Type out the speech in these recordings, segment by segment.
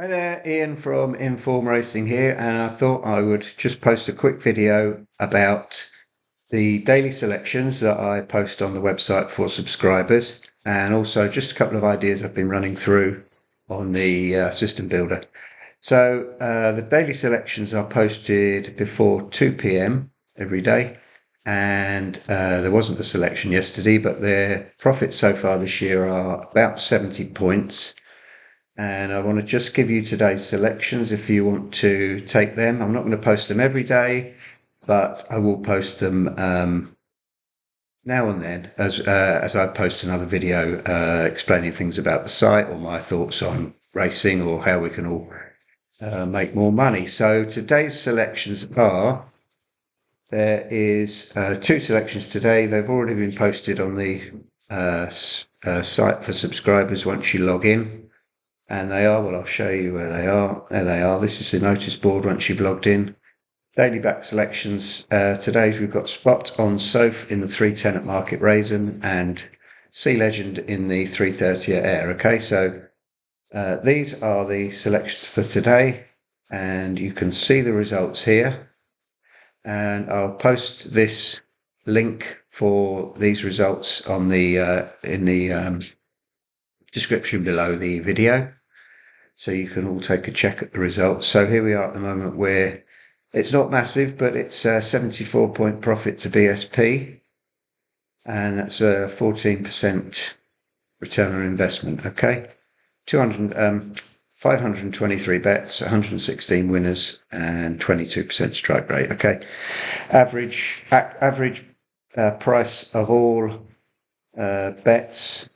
Hi there, Ian from Inform Racing here, and I thought I would just post a quick video about the daily selections that I post on the website for subscribers, and also just a couple of ideas I've been running through on the system builder. So the daily selections are posted before 2 p.m. every day, and there wasn't a selection yesterday, but their profits so far this year are about 70 points. And I want to just give you today's selections if you want to take them. I'm not going to post them every day, but I will post them now and then as I post another video explaining things about the site or my thoughts on racing or how we can all make more money. So today's selections are there is two selections today. They've already been posted on the site for subscribers once you log in. And they are, well, I'll show you where they are. There they are. This is the notice board once you've logged in. Daily back selections. Today's we've got Spot on Soph in the 310 at Market Raisin and Sea Legend in the 330 at Air. Okay, so these are the selections for today, and you can see the results here. And I'll post this link for these results on the in the description below the video, so you can all take a check at the results. So here we are at the moment where it's not massive, but it's a 74-point profit to BSP, and that's a 14% return on investment. Okay, 523 bets, 116 winners, and 22% strike rate. Okay, average price of all bets,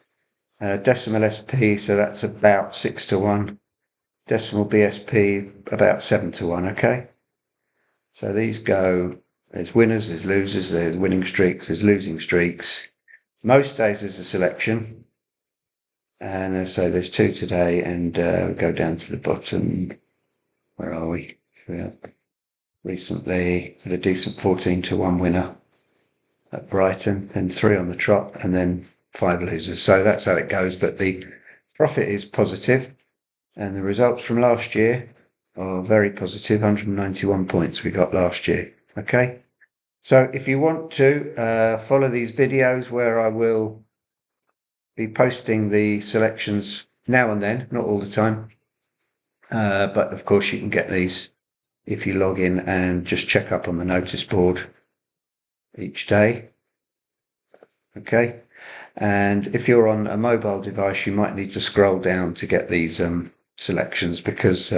decimal SP, so that's about 6 to 1. Decimal BSP about 7 to 1. Okay, so these go, there's winners, there's losers, there's winning streaks, there's losing streaks. Most days there's a selection, and so there's two today, and we go down to the bottom. Where are we? Recently had a decent 14 to 1 winner at Brighton, and 3 on the trot, and then 5 losers. So that's how it goes, but the profit is positive. And the results from last year are very positive, 191 points we got last year. Okay, so if you want to follow these videos where I will be posting the selections now and then, not all the time, but of course you can get these if you log in and just check up on the notice board each day. Okay, and if you're on a mobile device, you might need to scroll down to get these selections, because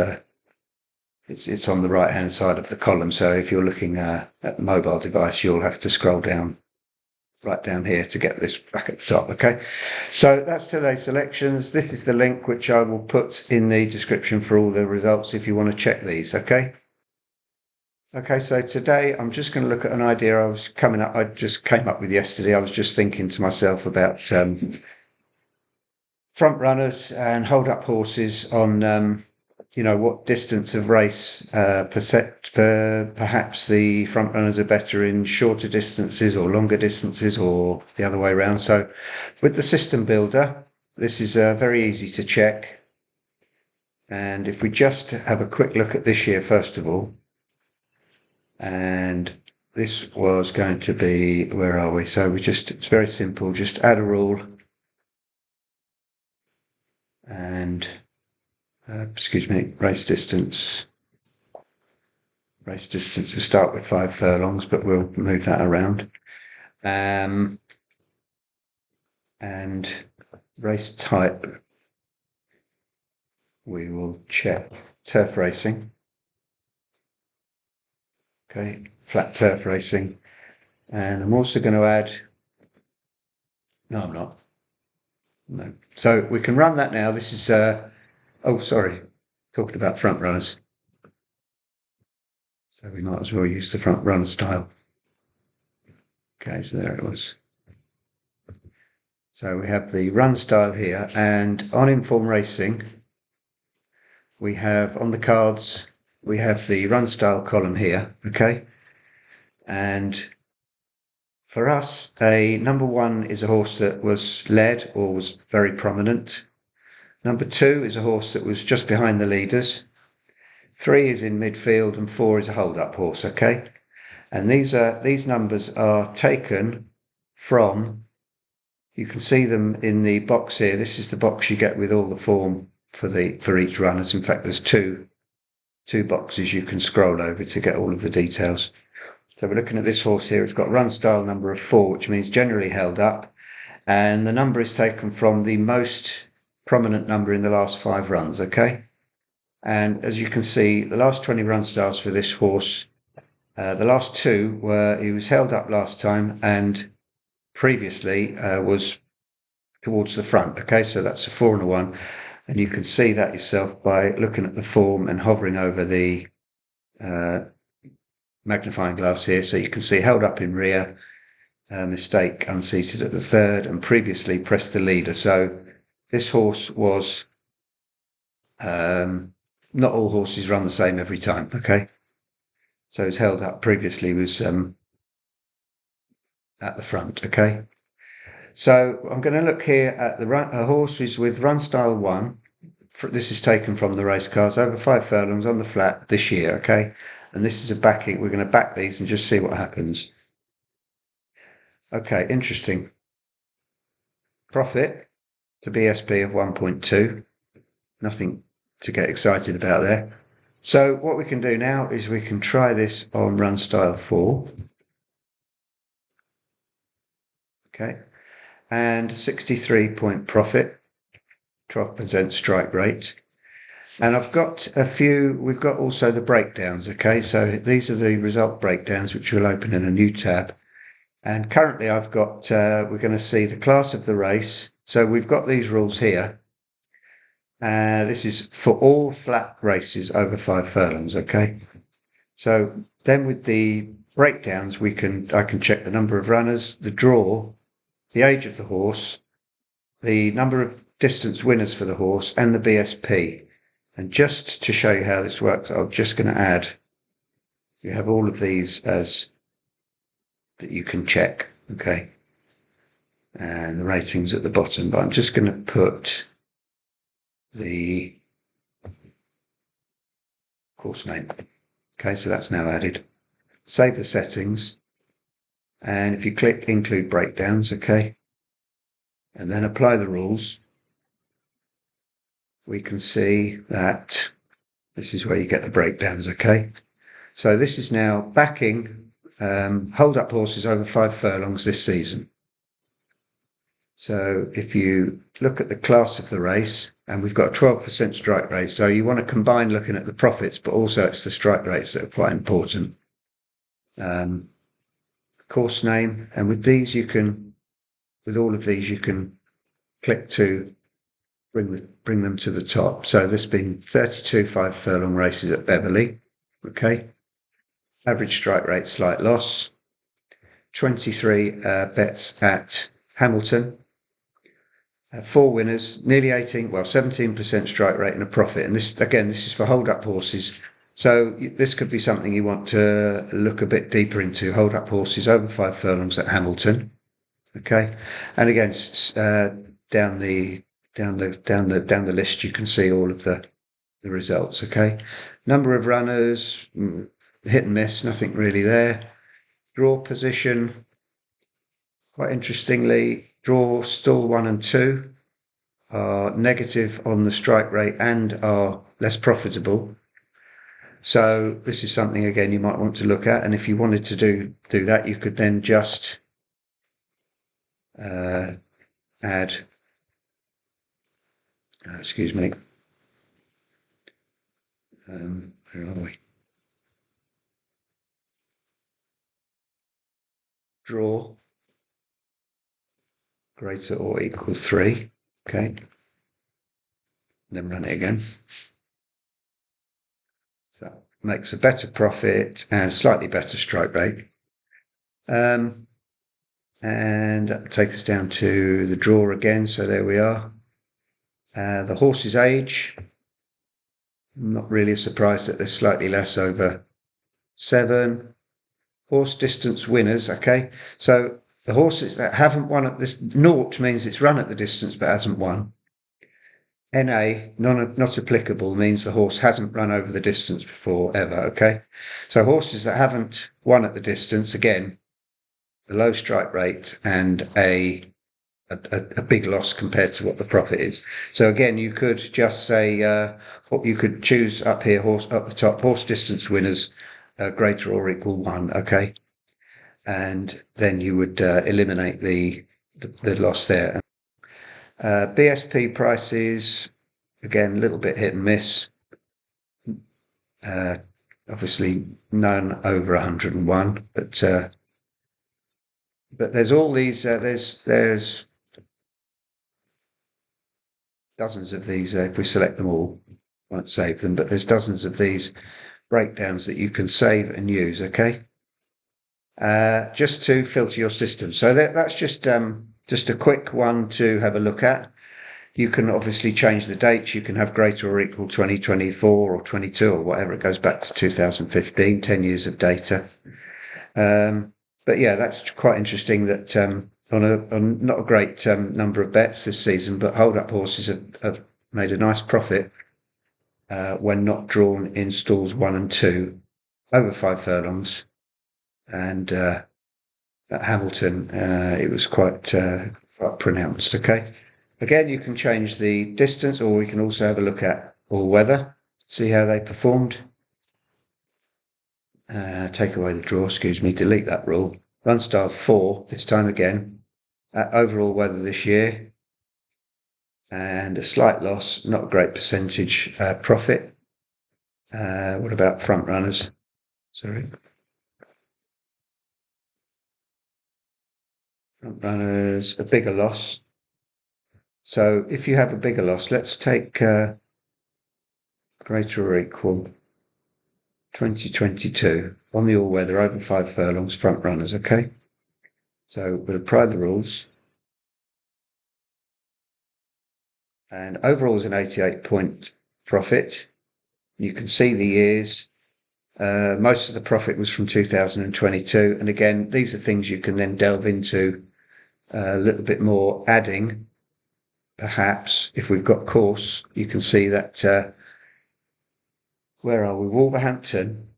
it's on the right hand side of the column. So if you're looking at the mobile device, you'll have to scroll down right down here to get this back at the top. Okay, so that's today's selections. This is the link which I will put in the description for all the results if you want to check these. Okay, so today I'm just going to look at an idea I just came up with yesterday. I was just thinking to myself about front runners and hold up horses on what distance of race perhaps the front runners are better in shorter distances or longer distances, or the other way around. So with the system builder, this is very easy to check. And if we just have a quick look at this year first of all, and this was going to be, where are we? So it's very simple, just add a rule, and excuse me, race distance. Race distance, we'll start with 5 furlongs, but we'll move that around. And race type, we will check turf racing. Okay, flat turf racing. And I'm also going to add, no, I'm not. No. So we can run that now. This is, oh, sorry, talking about front runners. So we might as well use the front run style. Okay, so there it was. So we have the run style here, and on Inform Racing, we have on the cards, we have the run style column here. Okay, and for us, a number one is a horse that was led or was very prominent. Number 2 is a horse that was just behind the leaders. 3 is in midfield and 4 is a hold-up horse, okay? And these numbers are taken from, you can see them in the box here. This is the box you get with all the form for each runners. In fact, there's two boxes you can scroll over to get all of the details. So we're looking at this horse here. It's got run style number of 4, which means generally held up. And the number is taken from the most prominent number in the last 5 runs, okay? And as you can see, the last 20 run styles for this horse, the last 2 were, he was held up last time and previously was towards the front, okay? So that's a 4 and a 1. And you can see that yourself by looking at the form and hovering over the magnifying glass here. So you can see held up in rear, mistake unseated at the 3rd, and previously pressed the leader. So this horse was, not all horses run the same every time, okay? So it's held up previously was at the front, okay? So I'm going to look here at the horses with run style 1. This is taken from the race cards over 5 furlongs on the flat this year, okay? And this is a backing. We're going to back these and just see what happens. Okay, interesting. Profit to BSP of 1.2. Nothing to get excited about there. So what we can do now is we can try this on run style 4. Okay. And 63-point profit, 12% strike rate. And I've got we've got also the breakdowns, okay? So these are the result breakdowns, which will open in a new tab. And currently I've got, we're going to see the class of the race. So we've got these rules here. This is for all flat races over 5 furlongs, okay? So then with the breakdowns, I can check the number of runners, the draw, the age of the horse, the number of distance winners for the horse, and the BSP. And just to show you how this works, I'm just going to add, you have all of these as that you can check, okay? And the ratings at the bottom, but I'm just going to put the course name. Okay, so that's now added. Save the settings. And if you click include breakdowns, okay, and then apply the rules, we can see that this is where you get the breakdowns, okay? So this is now backing hold-up horses over 5 furlongs this season. So if you look at the class of the race, and we've got a 12% strike rate, so you want to combine looking at the profits, but also it's the strike rates that are quite important. Course name, and with these you can, with all of these you can click to bring them to the top. So there's been 32 5 furlong races at Beverley, okay? Average strike rate, slight loss. 23 bets at Hamilton. 4 winners, nearly 17% strike rate and a profit. And this, again, this is for hold-up horses. So this could be something you want to look a bit deeper into. Hold-up horses over 5 furlongs at Hamilton, okay? And again, down the list, you can see all of the results, okay? Number of runners, hit and miss, nothing really there. Draw position, quite interestingly, draw stall 1 and 2 are negative on the strike rate and are less profitable. So this is something, again, you might want to look at. And if you wanted to do that, you could then just add, excuse me, where are we? Draw greater or equal 3, okay? Then run it again. So that makes a better profit and slightly better strike rate. And that'll take us down to the draw again. So there we are. The horse's age, I'm not really surprised that there's slightly less over 7. Horse distance winners, okay? So the horses that haven't won at this, naught means it's run at the distance but hasn't won. NA, not applicable, means the horse hasn't run over the distance before, ever, okay? So horses that haven't won at the distance, again, a low strike rate and a big loss compared to what the profit is. So again, you could just say, you could choose up here, horse up the top, horse distance winners, greater or equal 1, okay? And then you would eliminate the loss there. BSP prices, again, a little bit hit and miss. Obviously, none over 101, but there's all these. There's dozens of these. If we select them all, won't save them, but there's dozens of these breakdowns that you can save and use. Okay, just to filter your system. So that's just a quick one to have a look at. You can obviously change the dates. You can have greater or equal 2024 or 22 or whatever. It goes back to 2015, 10 years of data. But yeah, that's quite interesting that on not a great number of bets this season, but hold-up horses have made a nice profit when not drawn in stalls 1 and 2 over 5 furlongs. And at Hamilton, it was quite pronounced. Okay. Again, you can change the distance, or we can also have a look at all weather, see how they performed. Take away the draw, delete that rule. Run style 4, this time again, at overall weather this year. And a slight loss, not a great percentage profit. What about front runners? Sorry. Front runners, a bigger loss. So if you have a bigger loss, let's take greater or equal 2022 on the all weather over 5 furlongs front runners. Okay, so we'll apply the rules, and overall is an 88-point profit. You can see the years. Most of the profit was from 2022, and again, these are things you can then delve into a little bit more, adding perhaps if we've got course. You can see that where are we? Wolverhampton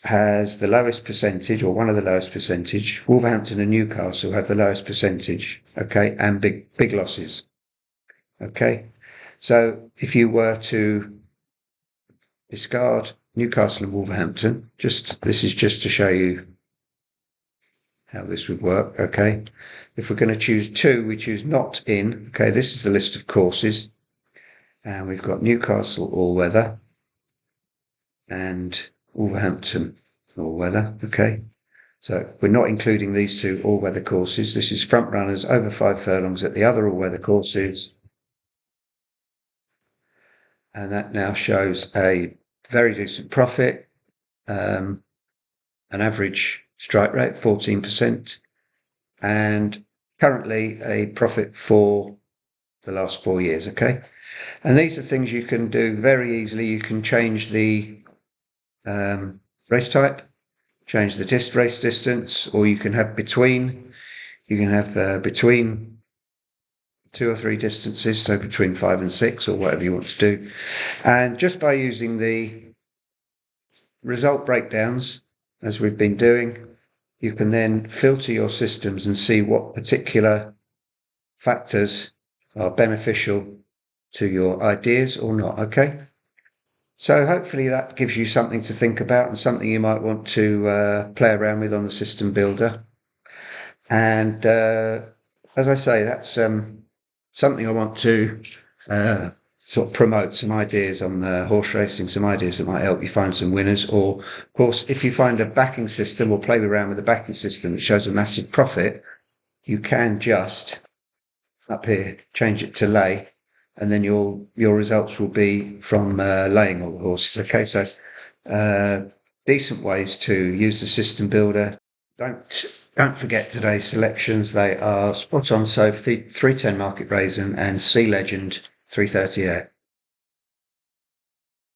has the lowest percentage, or one of the lowest percentage. Wolverhampton and Newcastle have the lowest percentage, okay, and big losses. Okay, so if you were to discard Newcastle and Wolverhampton, this is just to show you how this would work. Okay, if we're going to choose 2, we choose not in. Okay, this is the list of courses, and we've got Newcastle all weather and Wolverhampton all weather. Okay, so we're not including these 2 all weather courses. This is front runners over 5 furlongs at the other all weather courses, and that now shows a very decent profit, an average strike rate 14%, and currently a profit for the last 4 years. Okay, and these are things you can do very easily. You can change the race type, change the race distance, or you can have between. You can have between 2 or 3 distances, so between 5 and 6, or whatever you want to do. And just by using the result breakdowns, as we've been doing, you can then filter your systems and see what particular factors are beneficial to your ideas or not. Okay. So hopefully that gives you something to think about and something you might want to play around with on the system builder. And as I say, that's something I want to sort of promote, some ideas on the horse racing, some ideas that might help you find some winners. Or, of course, if you find a backing system or play around with a backing system that shows a massive profit, you can just up here change it to lay, and then your results will be from laying all the horses. Okay, so decent ways to use the system builder. Don't forget today's selections. They are spot on. So 310 Market Raisin and Sea Legend 330 Air.